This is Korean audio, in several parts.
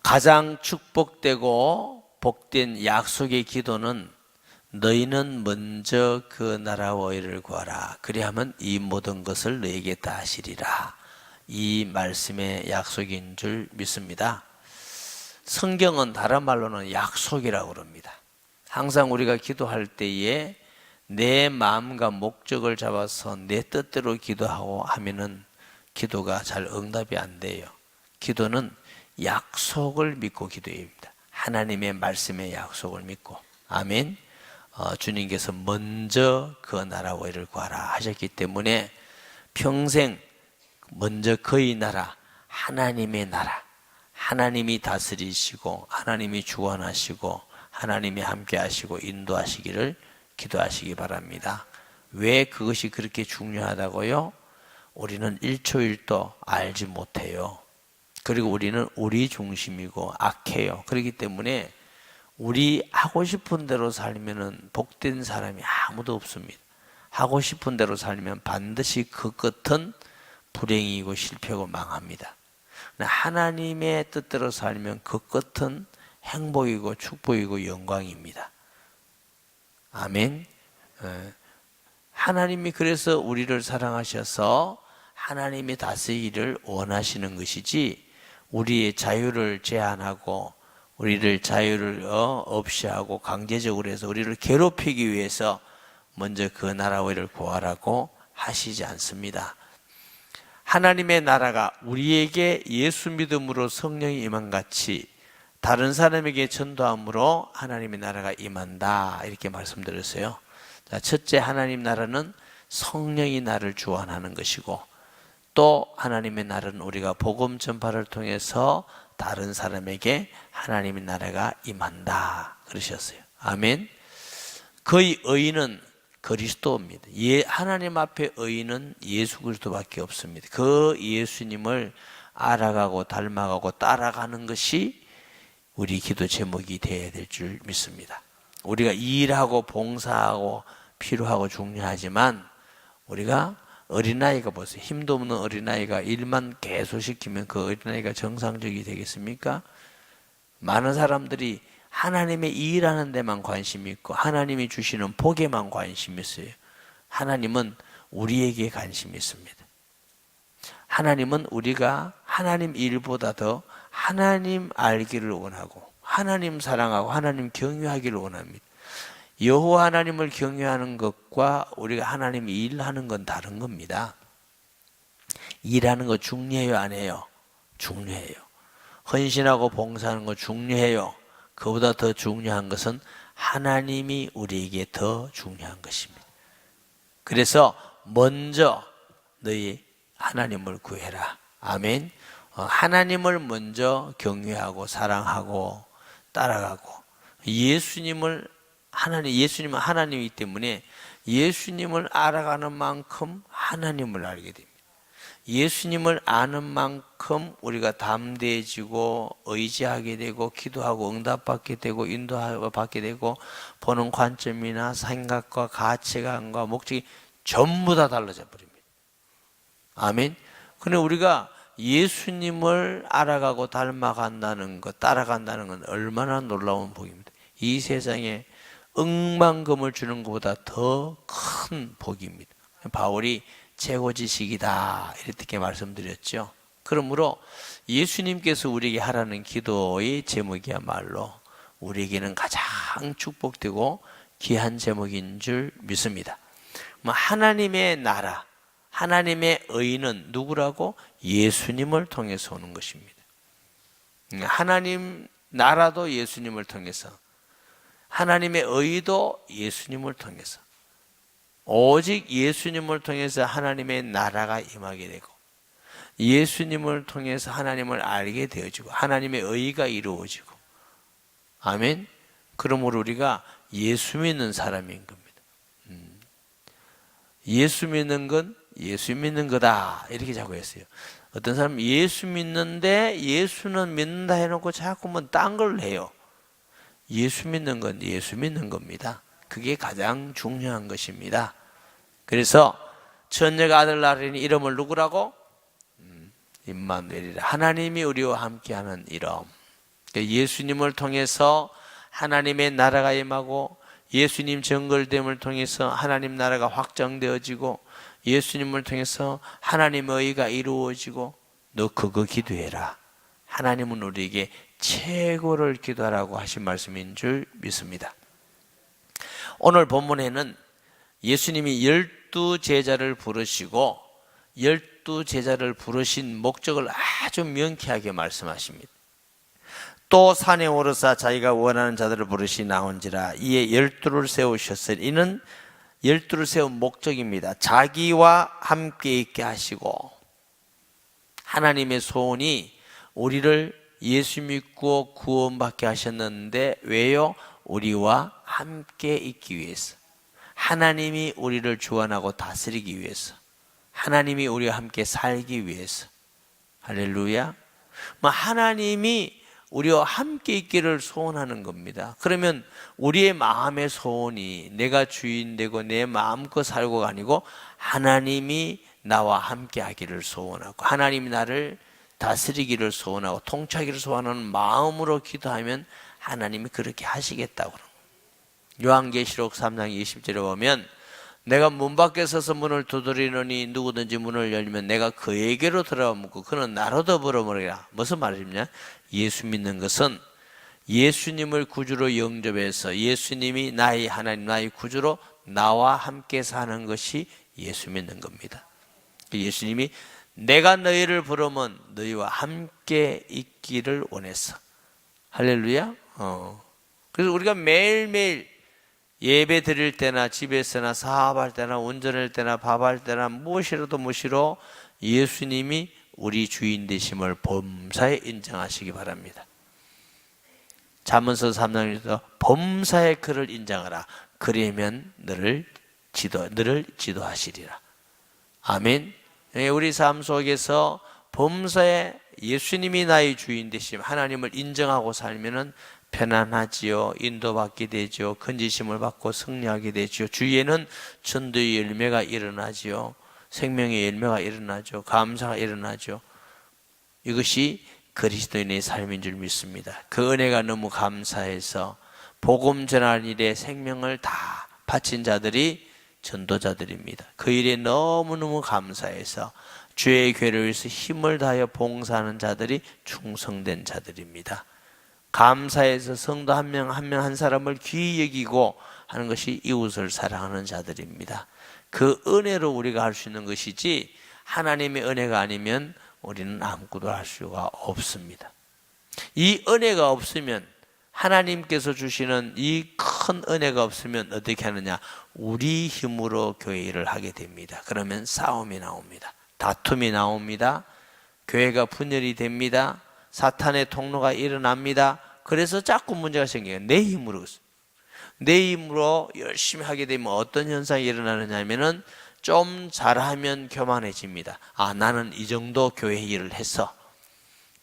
가장 축복되고 복된 약속의 기도는 너희는 먼저 그 나라와 의를 구하라. 그리하면 이 모든 것을 너희에게 다 하시리라. 이 말씀의 약속인 줄 믿습니다. 성경은 다른 말로는 약속이라고 그럽니다. 항상 우리가 기도할 때에 내 마음과 목적을 잡아서 내 뜻대로 기도하고 하면은 기도가 잘 응답이 안 돼요. 기도는 약속을 믿고 기도해야 합니다. 하나님의 말씀의 약속을 믿고. 아멘. 주님께서 먼저 그 나라와 의를 구하라 하셨기 때문에 평생 먼저 그의 나라, 하나님의 나라, 하나님이 다스리시고 하나님이 주관하시고 하나님이 함께 하시고 인도하시기를 기도하시기 바랍니다. 왜 그것이 그렇게 중요하다고요? 우리는 1초 1도 알지 못해요. 그리고 우리는 우리 중심이고 악해요. 그렇기 때문에 우리 하고 싶은 대로 살면은 복된 사람이 아무도 없습니다. 하고 싶은 대로 살면 반드시 그 끝은 불행이고 실패고 망합니다. 하나님의 뜻대로 살면 그 끝은 행복이고 축복이고 영광입니다. 아멘. 하나님이 그래서 우리를 사랑하셔서 하나님이 다스리기를 원하시는 것이지 우리의 자유를 제한하고 우리를 자유를 없이 하고 강제적으로 해서 우리를 괴롭히기 위해서 먼저 그 나라와 의를 구하라고 하시지 않습니다. 하나님의 나라가 우리에게 예수 믿음으로 성령이 임한같이 다른 사람에게 전도함으로 하나님의 나라가 임한다 이렇게 말씀드렸어요. 자, 첫째, 하나님 나라는 성령이 나를 주관하는 것이고 또 하나님의 나라는 우리가 복음 전파를 통해서 다른 사람에게 하나님의 나라가 임한다 그러셨어요. 아멘. 그의 의는 그리스도입니다. 하나님 앞에 의는 예수 그리스도밖에 없습니다. 그 예수님을 알아가고 닮아가고 따라가는 것이 우리 기도 제목이 되어야 될 줄 믿습니다. 우리가 일하고 봉사하고 필요하고 중요하지만 우리가 어린아이가 보세요. 힘도 없는 어린아이가 일만 계속 시키면 그 어린아이가 정상적이 되겠습니까? 많은 사람들이 하나님의 일하는 데만 관심이 있고 하나님이 주시는 복에만 관심이 있어요. 하나님은 우리에게 관심이 있습니다. 하나님은 우리가 하나님 일보다 더 하나님 알기를 원하고 하나님 사랑하고 하나님 경외하기를 원합니다. 여호와 하나님을 경외하는 것과 우리가 하나님 일하는 건 다른 겁니다. 일하는 거 중요해요, 안 해요? 중요해요. 헌신하고 봉사하는 거 중요해요. 그보다 더 중요한 것은 하나님이 우리에게 더 중요한 것입니다. 그래서 먼저 너희 하나님을 구해라. 아멘. 하나님을 먼저 경외하고 사랑하고 따라가고 예수님은 하나님이기 때문에 예수님을 알아가는 만큼 하나님을 알게 됩니다. 예수님을 아는 만큼 우리가 담대해지고 의지하게 되고 기도하고 응답받게 되고 인도받게 되고 보는 관점이나 생각과 가치관과 목적이 전부 다 달라져 버립니다. 아멘. 근데 우리가 예수님을 알아가고 닮아간다는 것, 따라간다는 건 얼마나 놀라운 복입니다. 이 세상에 억만금을 주는 것보다 더 큰 복입니다. 바울이 최고지식이다 이렇게 말씀드렸죠. 그러므로 예수님께서 우리에게 하라는 기도의 제목이야말로 우리에게는 가장 축복되고 귀한 제목인 줄 믿습니다. 하나님의 나라, 하나님의 의는 누구라고? 예수님을 통해서 오는 것입니다. 하나님 나라도 예수님을 통해서, 하나님의 의도 예수님을 통해서, 오직 예수님을 통해서 하나님의 나라가 임하게 되고 예수님을 통해서 하나님을 알게 되어지고 하나님의 의가 이루어지고. 아멘. 그러므로 우리가 예수 믿는 사람인 겁니다. 예수 믿는 건 예수 믿는 거다 이렇게 자꾸 했어요. 어떤 사람은 예수 믿는데 예수는 믿는다 해놓고 자꾸만 딴 걸 해요. 예수 믿는 건 예수 믿는 겁니다. 그게 가장 중요한 것입니다. 그래서 천녀가 아들 낳으리니 이름을 누구라고? 임마누엘이라. 하나님이 우리와 함께하는 이름. 예수님을 통해서 하나님의 나라가 임하고 예수님 정결됨을 통해서 하나님 나라가 확장되어지고 예수님을 통해서 하나님의 의가 이루어지고 너 그거 기도해라. 하나님은 우리에게 최고를 기도하라고 하신 말씀인 줄 믿습니다. 오늘 본문에는 예수님이 12제자를 부르시고 12제자를 부르신 목적을 아주 명쾌하게 말씀하십니다. 또 산에 오르사 자기가 원하는 자들을 부르시 나온지라 이에 12를 세우셨으니 이는 12를 세운 목적입니다. 자기와 함께 있게 하시고 하나님의 소원이 우리를 예수 믿고 구원받게 하셨는데 왜요? 우리와 함께 있기 위해서. 하나님이 우리를 주관하고 다스리기 위해서. 하나님이 우리와 함께 살기 위해서. 할렐루야. 하나님이 우리와 함께 있기를 소원하는 겁니다. 그러면 우리의 마음의 소원이 내가 주인 되고 내 마음껏 살고가 아니고 하나님이 나와 함께 하기를 소원하고 하나님이 나를 다스리기를 소원하고 통치하기를 소원하는 마음으로 기도하면 하나님이 그렇게 하시겠다고 그런 거예요. 요한계시록 3장 20절에 보면 내가 문 밖에 서서 문을 두드리노니 누구든지 문을 열면 내가 그에게로 들어가 묻고 그는 나로 더불어 먹으리라. 무슨 말이냐? 예수 믿는 것은 예수님을 구주로 영접해서 예수님이 나의 하나님 나의 구주로 나와 함께 사는 것이 예수 믿는 겁니다. 예수님이 내가 너희를 부르면 너희와 함께 있기를 원했어. 할렐루야. 그래서 우리가 매일매일 예배 드릴 때나 집에서나 사업할 때나 운전할 때나 밥할 때나 무엇이라도 예수님이 우리 주인 되심을 범사에 인정하시기 바랍니다. 잠언서 3장에서 범사에 그를 인정하라. 그러면 너를 지도하시리라. 아멘. 우리 삶 속에서 범사에 예수님이 나의 주인 되심 하나님을 인정하고 살면은 편안하지요. 인도받게 되죠. 건지심을 받고 승리하게 되죠. 주위에는 전도의 열매가 일어나지요. 생명의 열매가 일어나죠. 감사가 일어나죠. 이것이 그리스도인의 삶인 줄 믿습니다. 그 은혜가 너무 감사해서 복음 전할 일에 생명을 다 바친 자들이 전도자들입니다. 그 일에 너무너무 감사해서 주의 교회를 위해서 힘을 다하여 봉사하는 자들이 충성된 자들입니다. 감사해서 성도 한 명 한 사람을 귀히 여기고 하는 것이 이웃을 사랑하는 자들입니다. 그 은혜로 우리가 할 수 있는 것이지 하나님의 은혜가 아니면 우리는 아무것도 할 수가 없습니다. 이 은혜가 없으면 하나님께서 주시는 이 큰 은혜가 없으면 어떻게 하느냐? 우리 힘으로 교회 일을 하게 됩니다. 그러면 싸움이 나옵니다. 다툼이 나옵니다. 교회가 분열이 됩니다. 사탄의 통로가 일어납니다. 그래서 자꾸 문제가 생겨요. 내 힘으로 열심히 하게 되면 어떤 현상이 일어나느냐 하면은 좀 잘하면 교만해집니다. 아, 나는 이 정도 교회 일을 했어.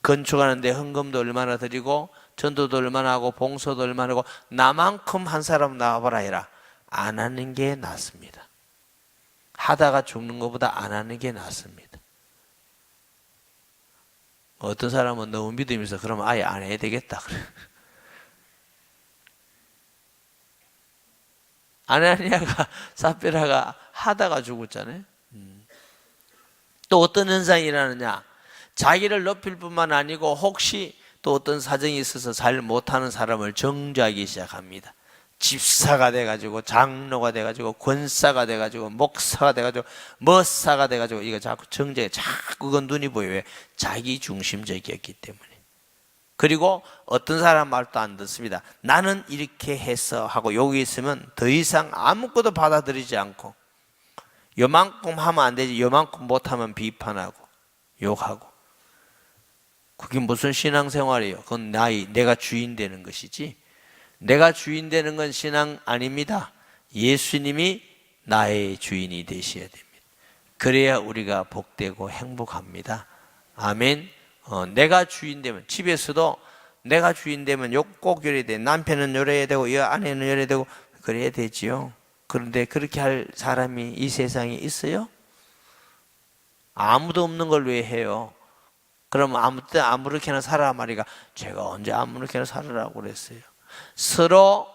건축하는데 헌금도 얼마나 드리고 전도도 얼마나 하고 봉사도 얼마나 하고 나만큼 한 사람 나와봐라 해라. 안 하는 게 낫습니다. 하다가 죽는 것보다 안 하는 게 낫습니다. 어떤 사람은 너무 믿음이 있어. 그러면 아예 안 해야 되겠다. 그래. 아나니아가 삽비라가 하다가 죽었잖아요. 또 어떤 현상이 일어나느냐? 자기를 높일 뿐만 아니고 혹시 또 어떤 사정이 있어서 잘 못하는 사람을 정죄하기 시작합니다. 집사가 돼가지고 장로가 돼가지고 권사가 돼가지고 목사가 돼가지고 머사가 돼가지고 이거 자꾸 정죄해. 자꾸 그건 눈이 보여요. 왜? 자기 중심적이었기 때문에. 그리고 어떤 사람 말도 안 듣습니다. 나는 이렇게 해서 하고 여기 있으면 더 이상 아무것도 받아들이지 않고 요만큼 하면 안 되지 요만큼 못하면 비판하고 욕하고. 그게 무슨 신앙생활이에요? 그건 내가 주인 되는 것이지. 내가 주인 되는 건 신앙 아닙니다. 예수님이 나의 주인이 되셔야 됩니다. 그래야 우리가 복되고 행복합니다. 아멘. 내가 주인 되면 집에서도 내가 주인 되면 꼭 이래야 돼. 남편은 이래야 되고 이 아내는 이래야 되고 그래야 되지요. 그런데 그렇게 할 사람이 이 세상에 있어요? 아무도 없는 걸 왜 해요? 그럼 아무 때 아무렇게나 살아 말이가 제가 언제 아무렇게나 살으라고 그랬어요. 서로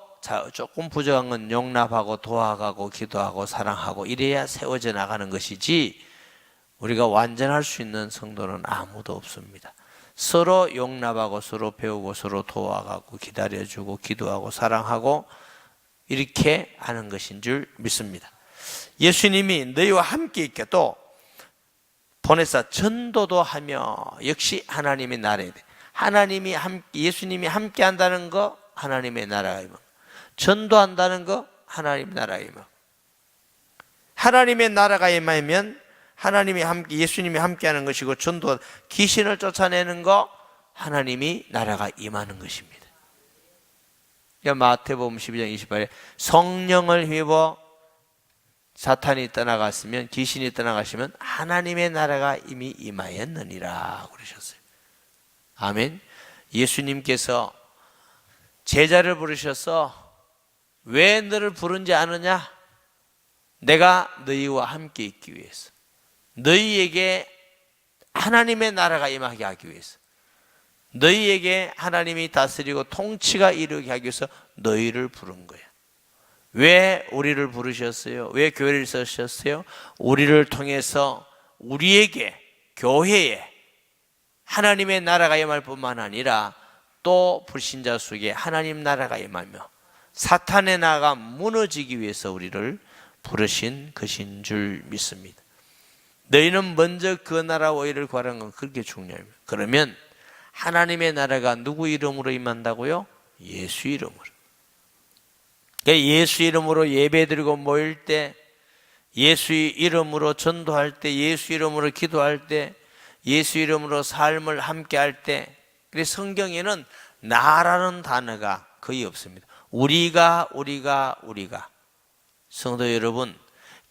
조금 부족한 건 용납하고 도와가고 기도하고 사랑하고 이래야 세워져 나가는 것이지 우리가 완전할 수 있는 성도는 아무도 없습니다. 서로 용납하고 서로 배우고 서로 도와가고 기다려주고 기도하고 사랑하고 이렇게 하는 것인 줄 믿습니다. 예수님이 너희와 함께 있게 또 보내사 전도도 하며 역시 하나님의 나라에 하나님이 예수님이 함께 한다는 거 하나님의 나라가 임하고 전도한다는 거 하나님의 나라가 임하고 하나님의 나라가 임하면 하나님이 함께 예수님이 함께 하는 것이고 전도 귀신을 쫓아내는 거 하나님이 나라가 임하는 것입니다. 마태복음 12장 28에 성령을 힘입어 사탄이 떠나갔으면 귀신이 떠나가시면 하나님의 나라가 이미 임하였느니라 그러셨어요. 아멘. 예수님께서 제자를 부르셔서 왜 너를 부른지 아느냐? 내가 너희와 함께 있기 위해서, 너희에게 하나님의 나라가 임하게 하기 위해서, 너희에게 하나님이 다스리고 통치가 이루게 하기 위해서 너희를 부른 거야. 왜 우리를 부르셨어요? 왜 교회를 쓰셨어요? 우리를 통해서 우리에게 교회에 하나님의 나라가 임할 뿐만 아니라 또 불신자 속에 하나님 나라가 임하며 사탄의 나라가 무너지기 위해서 우리를 부르신 것인 줄 믿습니다. 너희는 먼저 그 나라와 의를 구하라는 건 그렇게 중요합니다. 그러면 하나님의 나라가 누구 이름으로 임한다고요? 예수 이름으로. 예수 이름으로 예배드리고 모일 때, 예수 이름으로 전도할 때, 예수 이름으로 기도할 때, 예수 이름으로 삶을 함께 할 때, 그래서 성경에는 나라는 단어가 거의 없습니다. 우리가. 성도 여러분,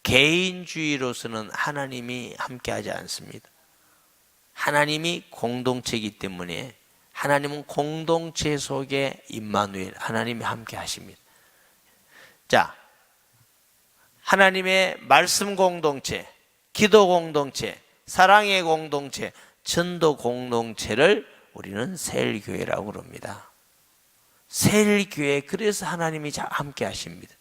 개인주의로서는 하나님이 함께 하지 않습니다. 하나님이 공동체이기 때문에 하나님은 공동체 속에 임마누엘, 하나님이 함께 하십니다. 자, 하나님의 말씀 공동체, 기도 공동체, 사랑의 공동체, 전도 공동체를 우리는 세일교회라고 그럽니다. 세일교회, 그래서 하나님이 함께 하십니다.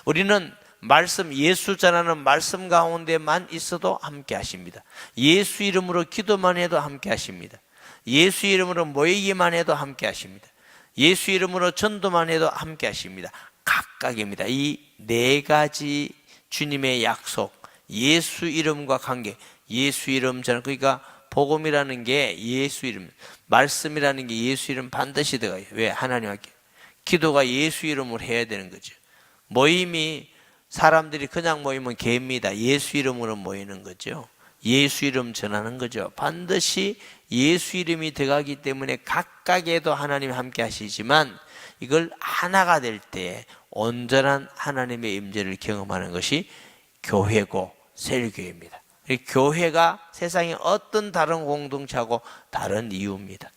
우리는 말씀, 예수 전하는 말씀 가운데만 있어도 함께 하십니다. 예수 이름으로 기도만 해도 함께 하십니다. 예수 이름으로 모이기만 해도 함께 하십니다. 예수 이름으로 전도만 해도 함께 하십니다. 각각입니다. 이 네 가지 주님의 약속, 예수 이름과 관계, 예수 이름 전, 그러니까 복음이라는 게 예수 이름, 말씀이라는 게 예수 이름 반드시 들어가요. 왜? 하나님 함께. 기도가 예수 이름으로 해야 되는 거죠. 모임이 사람들이 그냥 모이면 개입니다. 예수 이름으로 모이는 거죠. 예수 이름 전하는 거죠. 반드시 예수 이름이 들어가기 때문에 각각에도 하나님이 함께 하시지만 이걸 하나가 될 때 온전한 하나님의 임재를 경험하는 것이 교회고 세일교회입니다. 교회가 세상에 어떤 다른 공동체하고 다른 이유입니다.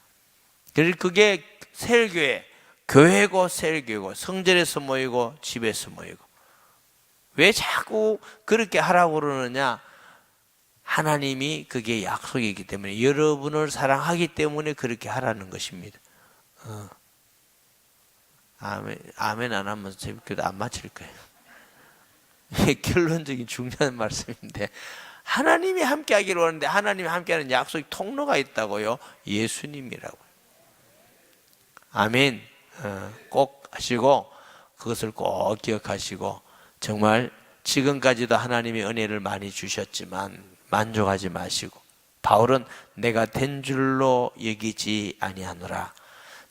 그래서 그게 세일교회, 교회고 세일교회고 성전에서 모이고 집에서 모이고. 왜 자꾸 그렇게 하라고 그러느냐? 하나님이 그게 약속이기 때문에, 여러분을 사랑하기 때문에 그렇게 하라는 것입니다. 아멘 안 하면 재밌게도 안 맞힐 거예요. 이게 결론적인 중요한 말씀인데, 하나님이 함께 하기로 하는데 하나님이 함께 하는 약속이 통로가 있다고요. 예수님이라고요. 아멘. 꼭 하시고 그것을 꼭 기억하시고, 정말 지금까지도 하나님의 은혜를 많이 주셨지만 만족하지 마시고, 바울은 내가 된 줄로 여기지 아니하노라.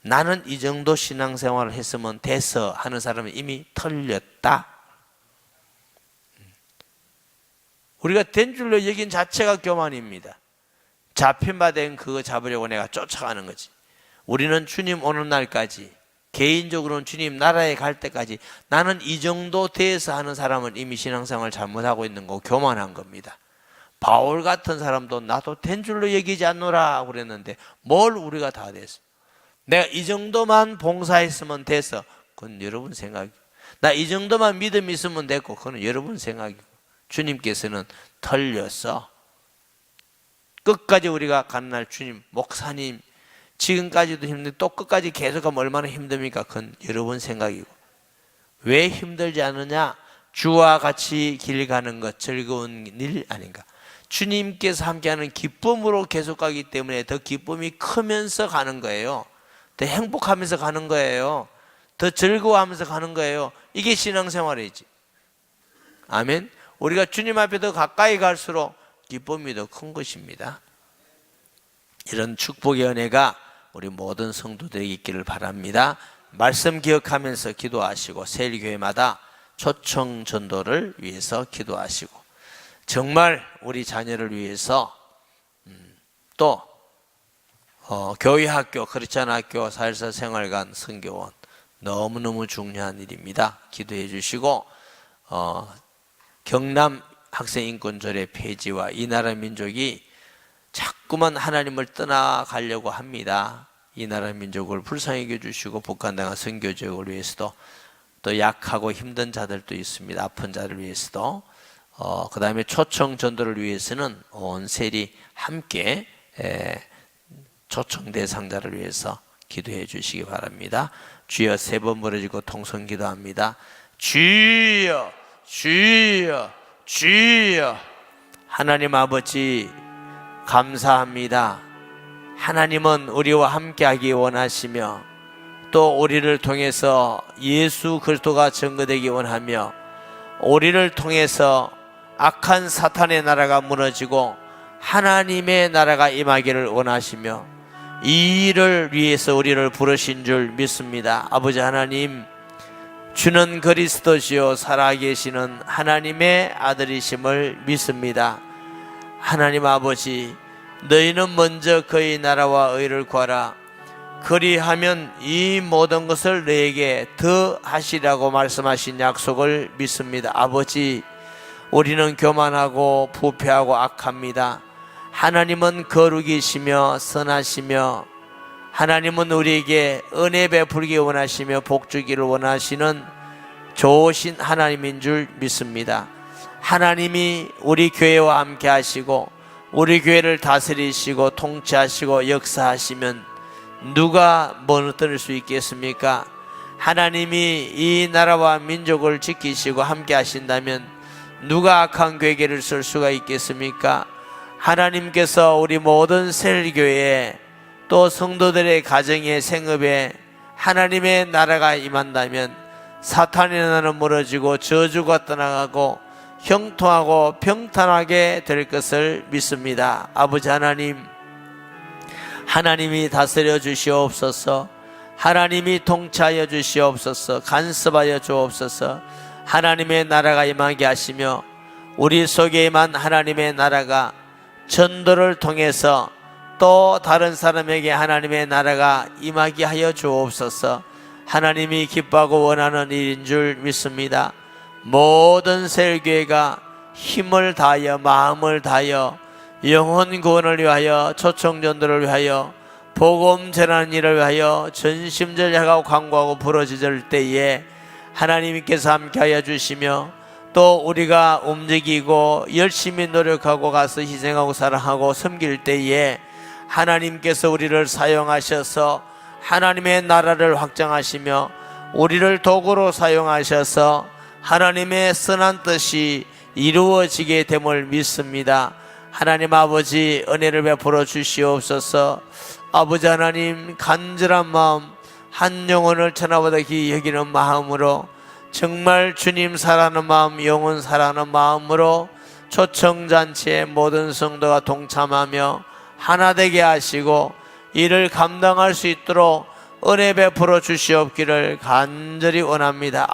나는 이 정도 신앙생활을 했으면 돼서 하는 사람은 이미 털렸다. 우리가 된 줄로 여긴 자체가 교만입니다. 잡힌 바 된 그거 잡으려고 내가 쫓아가는 거지. 우리는 주님 오는 날까지, 개인적으로는 주님 나라에 갈 때까지 나는 이 정도 돼서 하는 사람은 이미 신앙생활을 잘못하고 있는 거고 교만한 겁니다. 바울 같은 사람도 나도 된 줄로 여기지 않노라 그랬는데 뭘 우리가 다 됐어. 내가 이 정도만 봉사했으면 됐어. 그건 여러분 생각이고, 나 이 정도만 믿음이 있으면 됐고, 그건 여러분 생각이고, 주님께서는 털렸어. 끝까지 우리가 가는 날 주님, 목사님 지금까지도 힘든데 또 끝까지 계속하면 얼마나 힘듭니까? 그건 여러분 생각이고. 왜 힘들지 않느냐? 주와 같이 길 가는 것 즐거운 일 아닌가? 주님께서 함께하는 기쁨으로 계속 가기 때문에 더 기쁨이 크면서 가는 거예요. 더 행복하면서 가는 거예요. 더 즐거워하면서 가는 거예요. 이게 신앙생활이지. 아멘. 우리가 주님 앞에 더 가까이 갈수록 기쁨이 더 큰 것입니다. 이런 축복의 은혜가 우리 모든 성도들에게 있기를 바랍니다. 말씀 기억하면서 기도하시고 세일교회마다 초청 전도를 위해서 기도하시고 정말 우리 자녀를 위해서 또 교회 학교, 크리스찬 학교, 사회사 생활관, 선교원 너무너무 중요한 일입니다. 기도해 주시고 경남 학생인권조례 폐지와 이 나라 민족이 자꾸만 하나님을 떠나가려고 합니다. 이 나라 민족을 불쌍히 여겨주시고 북한 당한 선교지역을 위해서도 또 약하고 힘든 자들도 있습니다. 아픈 자를 위해서도 그 다음에 초청 전도를 위해서는 온 세리 함께 초청 대상자를 위해서 기도해 주시기 바랍니다. 주여 3번 부르짖고 통성 기도합니다. 주여 주여 주여. 하나님 아버지 감사합니다. 하나님은 우리와 함께하기 원하시며 또 우리를 통해서 예수 그리스도가 증거되기 원하며 우리를 통해서 악한 사탄의 나라가 무너지고 하나님의 나라가 임하기를 원하시며 이 일을 위해서 우리를 부르신 줄 믿습니다. 아버지 하나님, 주는 그리스도시요 살아계시는 하나님의 아들이심을 믿습니다. 하나님 아버지, 너희는 먼저 그의 나라와 의를 구하라. 그리하면 이 모든 것을 너에게 더 하시라고 말씀하신 약속을 믿습니다. 아버지, 우리는 교만하고 부패하고 악합니다. 하나님은 거룩이시며 선하시며 하나님은 우리에게 은혜 베풀기 원하시며 복 주기를 원하시는 좋으신 하나님인 줄 믿습니다. 하나님이 우리 교회와 함께 하시고 우리 교회를 다스리시고 통치하시고 역사하시면 누가 무너뜨릴 수 있겠습니까? 하나님이 이 나라와 민족을 지키시고 함께 하신다면 누가 악한 괴계를 쓸 수가 있겠습니까? 하나님께서 우리 모든 세일교회에 또 성도들의 가정의 생업에 하나님의 나라가 임한다면 사탄의 나라는 무너지고 저주가 떠나가고 형통하고 평탄하게 될 것을 믿습니다. 아버지 하나님, 하나님이 다스려 주시옵소서. 하나님이 통치하여 주시옵소서. 간섭하여 주옵소서. 하나님의 나라가 임하게 하시며 우리 속에 임한 하나님의 나라가 전도를 통해서 또 다른 사람에게 하나님의 나라가 임하게 하여 주옵소서. 하나님이 기뻐하고 원하는 일인 줄 믿습니다. 모든 세일교회가 힘을 다하여 마음을 다하여 영혼 구원을 위하여 초청전도를 위하여 복음 전하는 일을 위하여 전심전력하고 간구하고 부르짖을 때에 하나님께서 함께하여 주시며 또 우리가 움직이고 열심히 노력하고 가서 희생하고 사랑하고 섬길 때에 하나님께서 우리를 사용하셔서 하나님의 나라를 확장하시며 우리를 도구로 사용하셔서 하나님의 선한 뜻이 이루어지게 됨을 믿습니다. 하나님 아버지, 은혜를 베풀어 주시옵소서. 아버지 하나님, 간절한 마음, 한 영혼을 천하보다 귀히 여기는 마음으로 정말 주님 사랑하는 마음, 영혼 사랑하는 마음으로 초청잔치에 모든 성도가 동참하며 하나 되게 하시고 이를 감당할 수 있도록 은혜 베풀어 주시옵기를 간절히 원합니다.